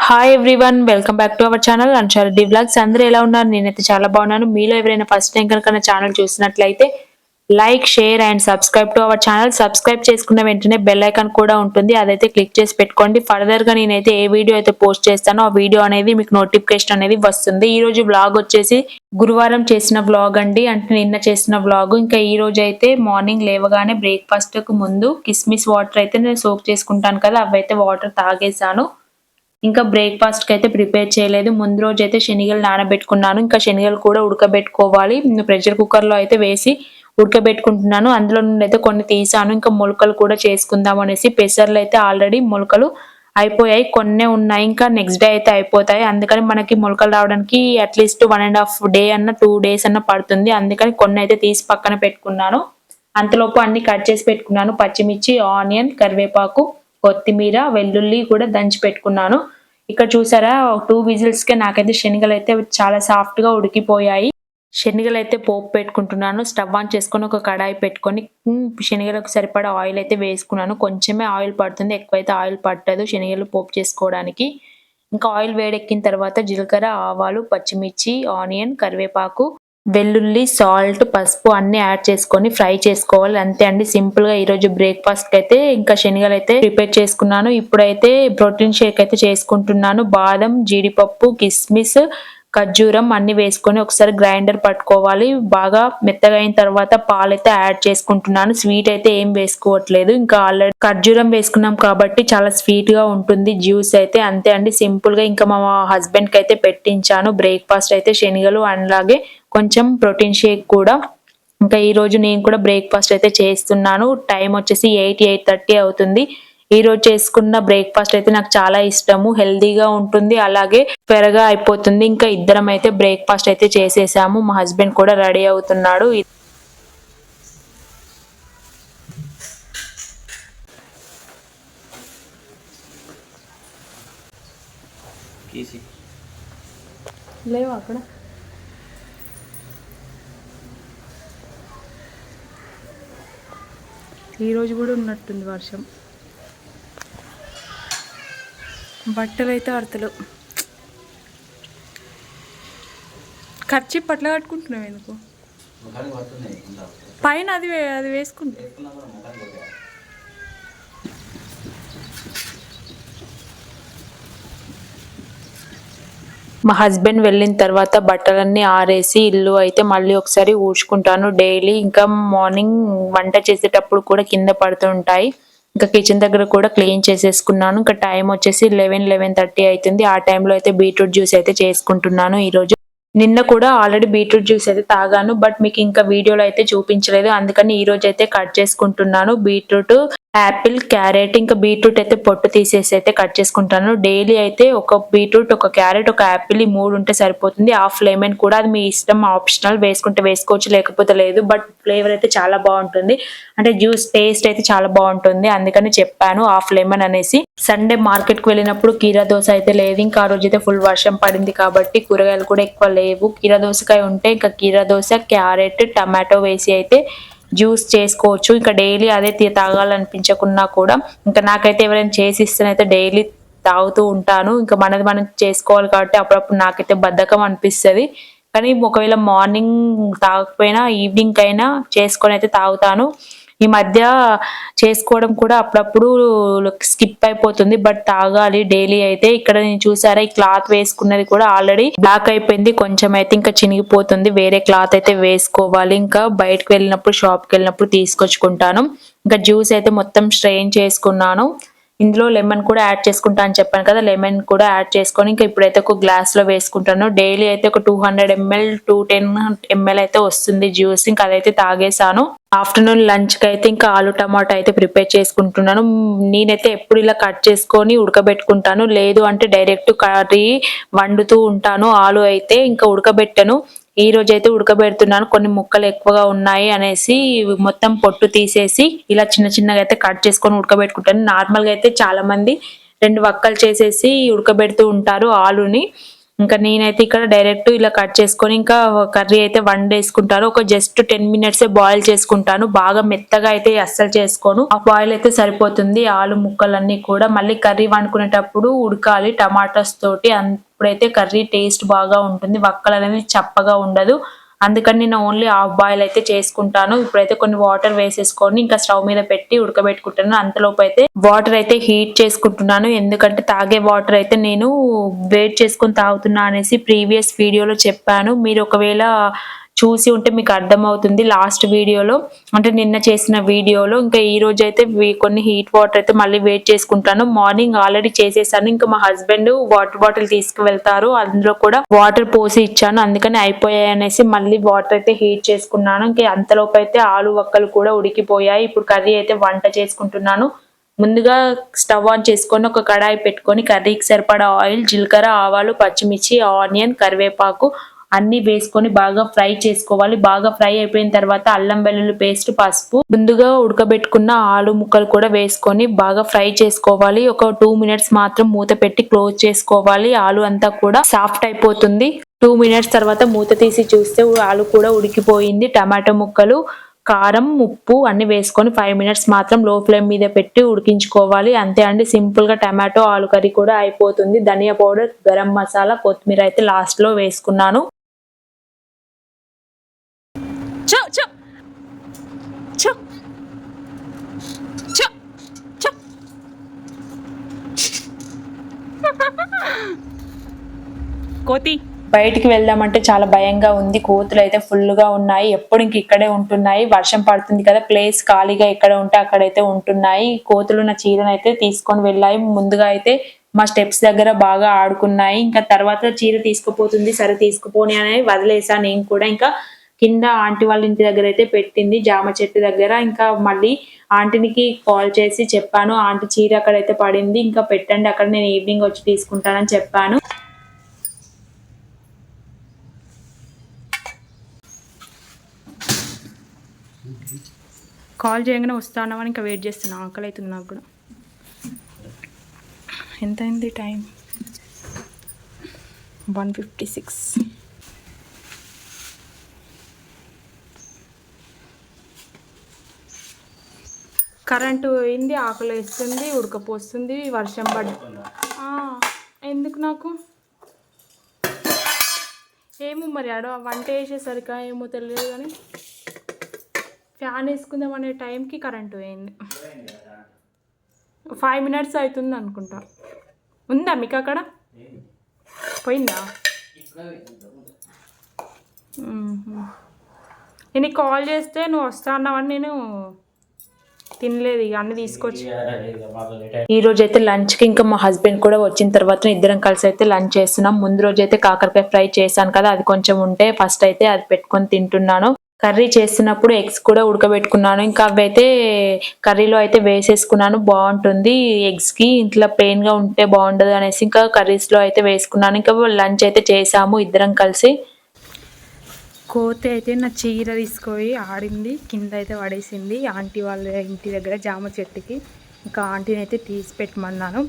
Hi everyone, welcome back to our channel Ansha Reddy vlogs. అందరూ ఎలా ఉన్నారు? నేనైతే చాలా బాగున్నాను. మీలో ఎవరైనా ఫస్ట్ టైం కనుక నా ఛానల్ చూసినట్లయితే like, share and subscribe to our channel. Subscribe చేసుకున్న వెంటనే బెల్ ఐకాన్ కూడా ఉంటుంది, అదైతే క్లిక్ చేసి పెట్టుకోండి. ఫర్దర్ గా నేనైతే ఏ వీడియో అయితే పోస్ట్ చేస్తానో ఆ వీడియో అనేది మీకు నోటిఫికేషన్ అనేది వస్తుంది. ఈ రోజు వ్లాగ్ వచ్చేసి గురువారం చేసిన వ్లాగ్ అండి, అంటే నిన్న చేసిన వ్లాగ్. ఇంకా ఈ రోజు అయితే మార్నింగ్ లేవగానే బ్రేక్ఫాస్ట్ కు ముందు కిస్మిస్ వాటర్ అయితే నేను సోక్ చేసుకుంటాను కదా, అవైతే వాటర్ తాగేసాను. ఇంకా బ్రేక్ఫాస్ట్ కి అయితే ప్రిపేర్ చేయలేదు. ముందు రోజు అయితే శనగలు నానబెట్టుకున్నాను. ఇంకా శనగలు కూడా ఉడకబెట్టుకోవాలి. ప్రెషర్ కుక్కర్ లో అయితే వేసి ఉడకబెట్టుకుంటున్నాను. అందులో నుండి అయితే కొన్ని తీసాను. ఇంకా మొలకలు కూడా చేసుకుందాం అనేసి పెసర్లు అయితే ఆల్రెడీ మొలకలు అయిపోయాయి, కొన్నే ఉన్నాయి. ఇంకా నెక్స్ట్ డే అయితే అయిపోతాయి. అందుకని మనకి మొలకలు రావడానికి అట్లీస్ట్ 1.5 డే అన్న 2 days అన్న పడుతుంది. అందుకని కొన్ని అయితే తీసి పక్కన పెట్టుకున్నాను. అంతలోపు అన్ని కట్ చేసి పెట్టుకున్నాను. పచ్చిమిర్చి, ఆనియన్, కరివేపాకు, కొత్తిమీర, వెల్లుల్లి కూడా దంచి పెట్టుకున్నాను. ఇక్కడ చూసారా, 2 విజిల్స్ కే నాకైతే శనగలు అయితే చాలా సాఫ్ట్ గా ఉడికిపోయాయి. శనగలు అయితే పోపు పెట్టుకుంటున్నాను. స్టవ్ ఆన్ చేసుకొని ఒక కడాయి పెట్టుకొని శనగలకు సరిపడా ఆయిల్ అయితే వేసుకున్నాను. కొంచెమే ఆయిల్ పడుతుంది, ఎక్కువైతే ఆయిల్ పట్టదు శనగలు పోపు చేసుకోవడానికి. ఇంకా ఆయిల్ వేడెక్కిన తర్వాత జీలకర్ర, ఆవాలు, పచ్చిమిర్చి, ఆనియన్, కరివేపాకు, వెల్లుల్లి, సాల్ట్, పసుపు అన్ని యాడ్ చేసుకొని ఫ్రై చేసుకోవాలి. అంతే అండి, సింపుల్ గా ఈ రోజు బ్రేక్ఫాస్ట్ కి అయితే ఇంకా శనగలు అయితే ప్రిపేర్ చేసుకున్నాను. ఇప్పుడైతే ప్రోటీన్ షేక్ అయితే చేసుకుంటున్నాను. బాదం, జీడిపప్పు, కిస్మిస్, ఖర్జూరం అన్ని వేసుకొని ఒకసారి గ్రైండర్ పట్టుకోవాలి. బాగా మెత్తగా అయిన తర్వాత పాలైతే యాడ్ చేసుకుంటున్నాను. స్వీట్ అయితే ఏం వేసుకోవట్లేదు, ఇంకా ఆల్రెడీ ఖర్జూరం వేసుకున్నాం కాబట్టి చాలా స్వీట్ గా ఉంటుంది జ్యూస్ అయితే. అంతే అండి, సింపుల్ గా. ఇంకా మా హస్బెండ్ కి అయితే పెట్టించాను బ్రేక్ఫాస్ట్ అయితే శనగలు, అలాగే కొంచెం ప్రోటీన్ షేక్ కూడా. ఇంకా ఈ రోజు నేను కూడా బ్రేక్ఫాస్ట్ అయితే చేస్తున్నాను. టైం వచ్చేసి 8:30 అవుతుంది. ఈ రోజు చేసుకున్న బ్రేక్ఫాస్ట్ అయితే నాకు చాలా ఇష్టము, హెల్దీగా ఉంటుంది, అలాగే త్వరగా అయిపోతుంది. ఇంకా ఇద్దరం అయితే బ్రేక్ఫాస్ట్ అయితే చేసేసాము. మా హస్బెండ్ కూడా రెడీ అవుతున్నాడు. లేవు అక్కడ ఈరోజు కూడా ఉన్నట్టుంది వర్షం. బట్టలు అయితే ఆడతలు. ఖర్చు పట్ల కట్టుకుంటున్నావు ఎందుకు? పైన అది వేసుకుంటా. మా హస్బెండ్ వెళ్ళిన తర్వాత బట్టలన్నీ ఆరేసి ఇల్లు అయితే మళ్ళీ ఒకసారి ఊడ్చుకుంటాను డైలీ. ఇంకా మార్నింగ్ వంట చేసేటప్పుడు కూడా కింద పడుతూ ఉంటాయి. ఇంకా కిచెన్ దగ్గర కూడా క్లీన్ చేసేసుకున్నాను. ఇంకా టైం వచ్చేసి 11:30 అవుతుంది. ఆ టైంలో అయితే బీట్రూట్ జ్యూస్ అయితే చేసుకుంటున్నాను. ఈ రోజు నిన్న కూడా ఆల్రెడీ బీట్రూట్ జ్యూస్ అయితే తాగాను, బట్ మీకు ఇంకా వీడియోలో అయితే చూపించలేదు. అందుకని ఈ రోజు అయితే కట్ చేసుకుంటున్నాను. బీట్రూట్, యాపిల్, క్యారెట్, ఇంకా బీట్రూట్ అయితే పొట్టు తీసేసి అయితే కట్ చేసుకుంటాను. డైలీ అయితే ఒక బీట్రూట్, ఒక క్యారెట్, ఒక యాపిల్, ఈ 3 ఉంటే సరిపోతుంది. హాఫ్ లెమన్ కూడా, అది మీ ఇష్టం, ఆప్షనల్. వేసుకుంటే వేసుకోవచ్చు, లేకపోతే లేదు. బట్ ఫ్లేవర్ అయితే చాలా బాగుంటుంది, అంటే జ్యూస్ టేస్ట్ అయితే చాలా బాగుంటుంది. అందుకని చెప్పాను హాఫ్ లెమన్ అనేసి. సండే మార్కెట్ కి వెళ్ళినప్పుడు కీరా దోశ అయితే లేదు. ఇంకా ఆ రోజు అయితే ఫుల్ వర్షం పడింది కాబట్టి కూరగాయలు కూడా ఎక్కువ లేవు. కీరా దోసకాయ ఉంటే ఇంకా కీరా దోశ, క్యారెట్, టమాటో వేసి అయితే జ్యూస్ చేసుకోవచ్చు. ఇంకా డైలీ అదే తాగాలనిపించకున్నా కూడా ఇంకా నాకైతే ఎవరైనా చేసి ఇస్తేనైతే డైలీ తాగుతూ ఉంటాను. ఇంకా మనది మనం చేసుకోవాలి కాబట్టి అప్పుడప్పుడు నాకైతే బద్ధకం అనిపిస్తుంది. కానీ ఒకవేళ మార్నింగ్ తాగకపోయినా ఈవినింగ్ అయినా చేసుకొని అయితే తాగుతాను. ఈ మధ్య చేసుకోవడం కూడా అప్పుడప్పుడు స్కిప్ అయిపోతుంది, బట్ తాగాలి డైలీ అయితే. ఇక్కడ నేను చూసారా, ఈ క్లాత్ వేసుకున్నది కూడా ఆల్రెడీ బ్లాక్ అయిపోయింది. కొంచెం అయితే ఇంకా చినిగిపోతుంది. వేరే క్లాత్ అయితే వేసుకోవాలి. ఇంకా బయటకు వెళ్ళినప్పుడు, షాప్కి వెళ్ళినప్పుడు తీసుకొచ్చుకుంటాను. ఇంకా జ్యూస్ అయితే మొత్తం స్ట్రెయిన్ చేసుకున్నాను. ఇందులో లెమన్ కూడా యాడ్ చేసుకుంటా అని చెప్పాను కదా, లెమన్ కూడా యాడ్ చేసుకొని ఇంకా ఇప్పుడైతే ఒక గ్లాస్ లో వేసుకుంటాను. డైలీ అయితే ఒక 200 ml, 210 ml అయితే వస్తుంది జ్యూస్. ఇంకా అదైతే తాగేసాను. ఆఫ్టర్నూన్ లంచ్ కి అయితే ఇంకా ఆలు టమాటా అయితే ప్రిపేర్ చేసుకుంటున్నాను. నేనైతే ఎప్పుడు ఇలా కట్ చేసుకొని ఉడకబెట్టుకుంటాను, లేదు అంటే డైరెక్ట్ కర్రీ వండుతూ ఉంటాను. ఆలు అయితే ఇంకా ఉడకబెట్టను. ఈ రోజు అయితే ఉడకబెడుతున్నాను. కొన్ని ముక్కలు ఎక్కువగా ఉన్నాయి అనేసి మొత్తం పొట్టు తీసేసి ఇలా చిన్న చిన్నగా అయితే కట్ చేసుకొని ఉడకబెట్టుకుంటాను. నార్మల్ గా అయితే చాలా మంది 2 వక్కలు చేసేసి ఉడకబెడుతూ ఉంటారు ఆలుని. ఇంకా నేనైతే ఇక్కడ డైరెక్ట్ ఇలా కట్ చేసుకొని ఇంకా కర్రీ అయితే వండేసుకుంటాను. ఒక జస్ట్ 10 మినిట్స్ బాయిల్ చేసుకుంటాను. బాగా మెత్తగా అయితే అస్సలు చేసుకోను. ఆ బాయిల్ అయితే సరిపోతుంది. ఆలు ముక్కలన్నీ కూడా మళ్ళీ కర్రీ వండుకునేటప్పుడు ఉడకాలి టమాటాస్ తోటి. అప్పుడైతే కర్రీ టేస్ట్ బాగా ఉంటుంది. వక్కలు అనేది చప్పగా ఉండదు. అందుకని నేను ఓన్లీ హాఫ్ బాయిల్ అయితే చేసుకుంటాను. ఇప్పుడైతే కొన్ని వాటర్ వేసేసుకొని ఇంకా స్టవ్ మీద పెట్టి ఉడకబెట్టుకుంటాను. అంతలోపు అయితే వాటర్ అయితే హీట్ చేసుకుంటున్నాను. ఎందుకంటే తాగే వాటర్ అయితే నేను వేడి చేసుకొని తాగుతున్నా అనేసి ప్రీవియస్ వీడియోలో చెప్పాను. మీరు ఒకవేళ చూసి ఉంటే మీకు అర్థమవుతుంది. లాస్ట్ వీడియోలో అంటే నిన్న చేసిన వీడియోలో. ఇంకా ఈ రోజు అయితే కొన్ని హీట్ వాటర్ అయితే మళ్ళీ వేడి చేసుకుంటాను. మార్నింగ్ ఆల్రెడీ చేసేసాను. ఇంకా మా హస్బెండ్ వాటర్ బాటిల్ తీసుకువెళ్తారు. అందులో కూడా వాటర్ పోసి ఇచ్చాను. అందుకని అయిపోయాయి అనేసి మళ్ళీ వాటర్ అయితే హీట్ చేసుకున్నాను. ఇంకా అంతలోపు అయితే ఆలు వక్కలు కూడా ఉడికిపోయాయి. ఇప్పుడు కర్రీ అయితే వంట చేసుకుంటున్నాను. ముందుగా స్టవ్ ఆన్ చేసుకొని ఒక కడాయి పెట్టుకొని కర్రీకి సరిపడా ఆయిల్, జీలకర్ర, ఆవాలు, పచ్చిమిర్చి, ఆనియన్, కరివేపాకు అన్ని వేసుకొని బాగా ఫ్రై చేసుకోవాలి. బాగా ఫ్రై అయిపోయిన తర్వాత అల్లం వెల్లుల్లి పేస్ట్, పసుపు, ముందుగా ఉడకబెట్టుకున్న ఆలు ముక్కలు కూడా వేసుకొని బాగా ఫ్రై చేసుకోవాలి. ఒక 2 మినిట్స్ మాత్రం మూత పెట్టి క్లోజ్ చేసుకోవాలి. ఆలు అంతా కూడా సాఫ్ట్ అయిపోతుంది. 2 మినిట్స్ తర్వాత మూత తీసి చూస్తే ఆలు కూడా ఉడికిపోయింది. టమాటో ముక్కలు, కారం, ఉప్పు అన్ని వేసుకొని 5 మినిట్స్ మాత్రం లో ఫ్లేమ్ మీద పెట్టి ఉడికించుకోవాలి. అంతే అండి, సింపుల్ గా టమాటో ఆలు కర్రీ కూడా అయిపోతుంది. ధనియా పౌడర్, గరం మసాలా, కొత్తిమీర అయితే లాస్ట్ లో వేసుకున్నాను. కోతి బయటికి వెళ్దామంటే చాలా భయంగా ఉంది. కోతులు అయితే ఫుల్ గా ఉన్నాయి. ఎప్పుడు ఇంక ఇక్కడే ఉంటున్నాయి. వర్షం పడుతుంది కదా, ప్లేస్ ఖాళీగా ఎక్కడ ఉంటే అక్కడైతే ఉంటున్నాయి. కోతులు నా చీరను అయితే తీసుకొని వెళ్ళాయి. ముందుగా అయితే మా స్టెప్స్ దగ్గర బాగా ఆడుకున్నాయి. ఇంకా తర్వాత చీర తీసుకుపోతుంది, సరే తీసుకుపోని అని వదిలేసా. నేను కూడా ఇంకా కింద ఆంటీ వాళ్ళ ఇంటి దగ్గర అయితే పెట్టింది, జామ చెట్టు దగ్గర. ఇంకా మళ్ళీ ఆంటీనికి కాల్ చేసి చెప్పాను, ఆంటీ చీర అక్కడైతే పడింది, ఇంకా పెట్టండి అక్కడ, నేను ఈవినింగ్ వచ్చి తీసుకుంటానని చెప్పాను. కాల్ చేయగానే వస్తానమని ఇంకా వెయిట్ చేస్తున్నా. ఆకలి అవుతుంది నాకు కూడా. ఎంత అయింది టైం? 1:56. కరెంటు పోయింది, ఆకలి వేస్తుంది, ఉడకపోస్తుంది, వర్షం ఎందుకు నాకు ఏమో మరి ఆడ వంట వేసేసరికి ఏమో తెలియదు కానీ ఫ్యాన్ వేసుకుందాం అనే టైంకి కరెంటు పోయింది. 5 మినిట్స్ అవుతుంది అనుకుంటా. ఉందా మీకు అక్కడ? పోయిందా? నేను కాల్ చేస్తే నువ్వు వస్తా అన్నావని నేను తినలేదు, ఇక అన్ని తీసుకొచ్చి. ఈ రోజు అయితే లంచ్కి ఇంకా మా హస్బెండ్ కూడా వచ్చిన తర్వాత ఇద్దరం కలిసి అయితే లంచ్ చేస్తున్నాం. ముందు రోజు అయితే కాకరకాయ ఫ్రై చేశాను కదా, అది కొంచెం ఉంటే ఫస్ట్ అయితే అది పెట్టుకొని తింటున్నాను. కర్రీ చేస్తున్నప్పుడు ఎగ్స్ కూడా ఉడకబెట్టుకున్నాను. ఇంకా అవి అయితే కర్రీలో అయితే వేసేసుకున్నాను. బాగుంటుంది ఎగ్స్కి, ఇంట్లో ప్లెయిన్గా ఉంటే బాగుండదు అనేసి ఇంకా కర్రీస్లో అయితే వేసుకున్నాను. ఇంకా లంచ్ అయితే చేసాము ఇద్దరం కలిసి. కోతి అయితే నా చీర తీసుకొని ఆడింది, కింద అయితే పడేసింది ఆంటీ వాళ్ళ ఇంటి దగ్గర జామ చెట్టుకి. ఇంకా ఆంటీని అయితే తీసి పెట్టమన్నాను,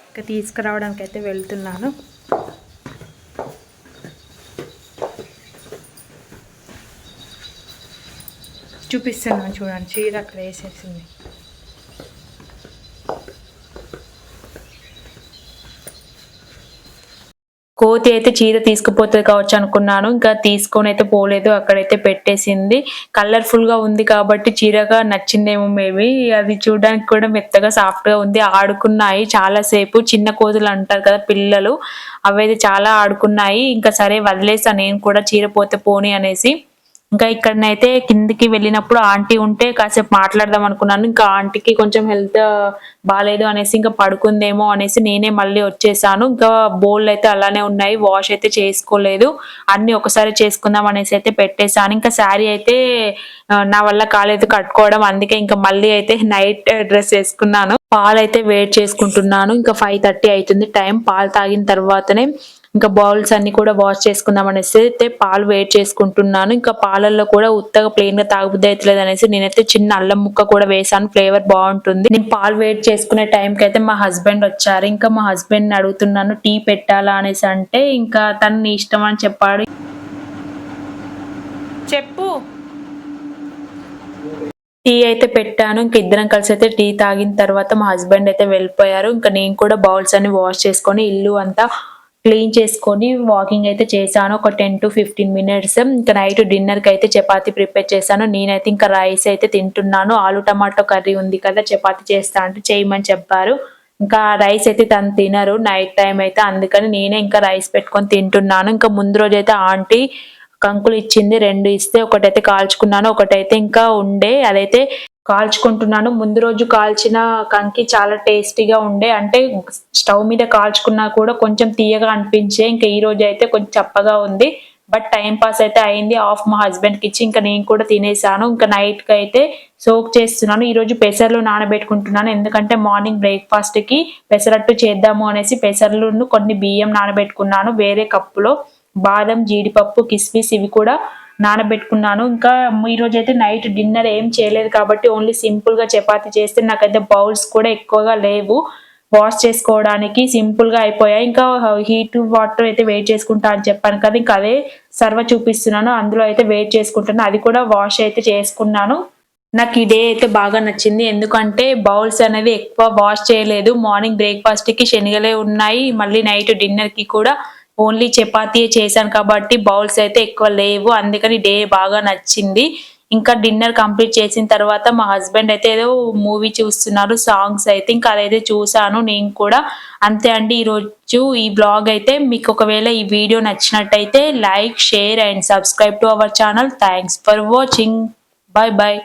ఇంకా తీసుకురావడానికి అయితే వెళ్తున్నాను. చూపిస్తున్నాను చూడండి, చీర అక్కడ వేసేసింది. కోతి అయితే చీర తీసుకుపోతుంది కావచ్చు అనుకున్నాను, ఇంకా తీసుకొని అయితే పోలేదు, అక్కడైతే పెట్టేసింది. కలర్ఫుల్ గా ఉంది కాబట్టి చీరగా నచ్చిందేమో మేబీ. అది చూడడానికి కూడా మెత్తగా సాఫ్ట్ గా ఉంది. ఆడుకున్నాయి చాలా సేపు, చిన్న కోతులు అంటారు కదా పిల్లలు, అవైతే చాలా ఆడుకున్నాయి. ఇంకా సరే వదిలేసా నేను కూడా, చీర పోతే పోని అనేసి. ఇంకా ఇక్కడనైతే కిందికి వెళ్ళినప్పుడు ఆంటీ ఉంటే కాసేపు మాట్లాడదాం అనుకున్నాను. ఇంకా ఆంటీకి కొంచెం హెల్త్ బాగాలేదు అనేసి ఇంకా పడుకుందేమో అనేసి నేనే మళ్ళీ వచ్చేసాను. ఇంకా బోల్ అయితే అలానే ఉన్నాయి, వాష్ అయితే చేసుకోలేదు, అన్ని ఒకసారి చేసుకుందాం అనేసి అయితే పెట్టేశాను. ఇంకా శారీ అయితే నా వల్ల కాలేదు కట్టుకోవడం, అందుకే ఇంకా మళ్ళీ అయితే నైట్ డ్రెస్ వేసుకున్నాను. పాలు అయితే వేడి చేసుకుంటున్నాను. ఇంకా 5:30 అవుతుంది టైం. పాలు తాగిన తర్వాతనే ఇంకా బౌల్స్ అన్ని కూడా వాష్ చేసుకుందాం అనేసి అయితే పాలు వేడి చేసుకుంటున్నాను. ఇంకా పాలల్లో కూడా ఉత్తగా ప్లెయిన్ గా తాగబుద్ధి అవుతలేదు అనేసి నేనైతే చిన్న అల్లం ముక్క కూడా వేసాను, ఫ్లేవర్ బాగుంటుంది. నేను పాలు వేడి చేసుకునే టైంకి అయితే మా హస్బెండ్ వచ్చారు. ఇంకా మా హస్బెండ్ ని అడుగుతున్నాను టీ పెట్టాలా అనేసి, అంటే ఇంకా తను నీ ఇష్టం అని చెప్పాడు. చెప్పు. టీ అయితే పెట్టాను. ఇంక ఇద్దరం కలిసి అయితే టీ తాగిన తర్వాత మా హస్బెండ్ అయితే వెళ్ళిపోయారు. ఇంకా నేను కూడా బౌల్స్ అన్ని వాష్ చేసుకొని ఇల్లు అంతా క్లీన్ చేసుకొని వాకింగ్ అయితే చేశాను ఒక 10 to 15 మినిట్స్. ఇంకా నైట్ డిన్నర్ కి అయితే చపాతీ ప్రిపేర్ చేశాను. నేనైతే ఇంకా రైస్ అయితే తింటున్నాను. ఆలు టమాటో కర్రీ ఉంది కదా, చపాతీ చేస్తా అంటే చేయమని చెప్పారు. ఇంకా రైస్ అయితే తను తినరు నైట్ టైం అయితే, అందుకని నేనే ఇంకా రైస్ పెట్టుకొని తింటున్నాను. ఇంకా ముందు రోజు అయితే ఆంటీ కంకులు ఇచ్చింది, 2 ఇస్తే ఒకటైతే కాల్చుకున్నాను, ఒకటైతే ఇంకా ఉండే అదైతే కాల్చుకుంటున్నాను. ముందు రోజు కాల్చిన కంకి చాలా టేస్టీగా ఉండే, అంటే స్టవ్ మీద కాల్చుకున్నా కూడా కొంచెం తీయగా అనిపించే. ఇంకా ఈ రోజు అయితే కొంచెం చప్పగా ఉంది, బట్ టైం పాస్ అయితే అయింది. హాఫ్ మా హస్బెండ్ కి ఇచ్చి ఇంకా నేను కూడా తినేసాను. ఇంకా నైట్ కి అయితే సోక్ చేస్తున్నాను. ఈ రోజు పెసర్లు నానబెట్టుకుంటున్నాను, ఎందుకంటే మార్నింగ్ బ్రేక్ఫాస్ట్ కి పెసరట్టు చేద్దాము అనేసి పెసర్లను కొన్ని బియ్యం నానబెట్టుకున్నాను వేరే కప్పులో. బాదం, జీడిపప్పు, కిస్మిస్ ఇవి కూడా నానబెట్టుకున్నాను. ఇంకా ఈ రోజు అయితే నైట్ డిన్నర్ ఏం చేయలేదు కాబట్టి ఓన్లీ సింపుల్ గా చపాతీ చేస్తే, నాకైతే బౌల్స్ కూడా ఎక్కువగా లేవు వాష్ చేసుకోవడానికి, సింపుల్ గా అయిపోయాయి. ఇంకా హీట్ వాటర్ అయితే వేడి చేసుకుంటా అని చెప్పాను కదా, ఇంకా అదే సర్వ చూపిస్తున్నాను, అందులో అయితే వేడి చేసుకుంటాను. అది కూడా వాష్ అయితే చేసుకున్నాను. నాకు ఈ డే అయితే బాగా నచ్చింది, ఎందుకంటే బౌల్స్ అనేది ఎక్కువ వాష్ చేయలేదు. మార్నింగ్ బ్రేక్ఫాస్ట్ కి శనగలే ఉన్నాయి, మళ్ళీ నైట్ డిన్నర్ కి కూడా ఓన్లీ చపాతీ చేశాను కాబట్టి బౌల్స్ అయితే ఎక్కువ లేవు, అందుకని డే బాగా నచ్చింది. ఇంకా డిన్నర్ కంప్లీట్ చేసిన తర్వాత మా హస్బెండ్ అయితే ఏదో మూవీ చూస్తున్నారు, సాంగ్స్ అయితే ఇంకా అదైతే చూసాను నేను కూడా. అంతే అండి ఈరోజు ఈ బ్లాగ్ అయితే. మీకు ఒకవేళ ఈ వీడియో నచ్చినట్టయితే like, share and subscribe to our channel. Thanks for watching. Bye bye.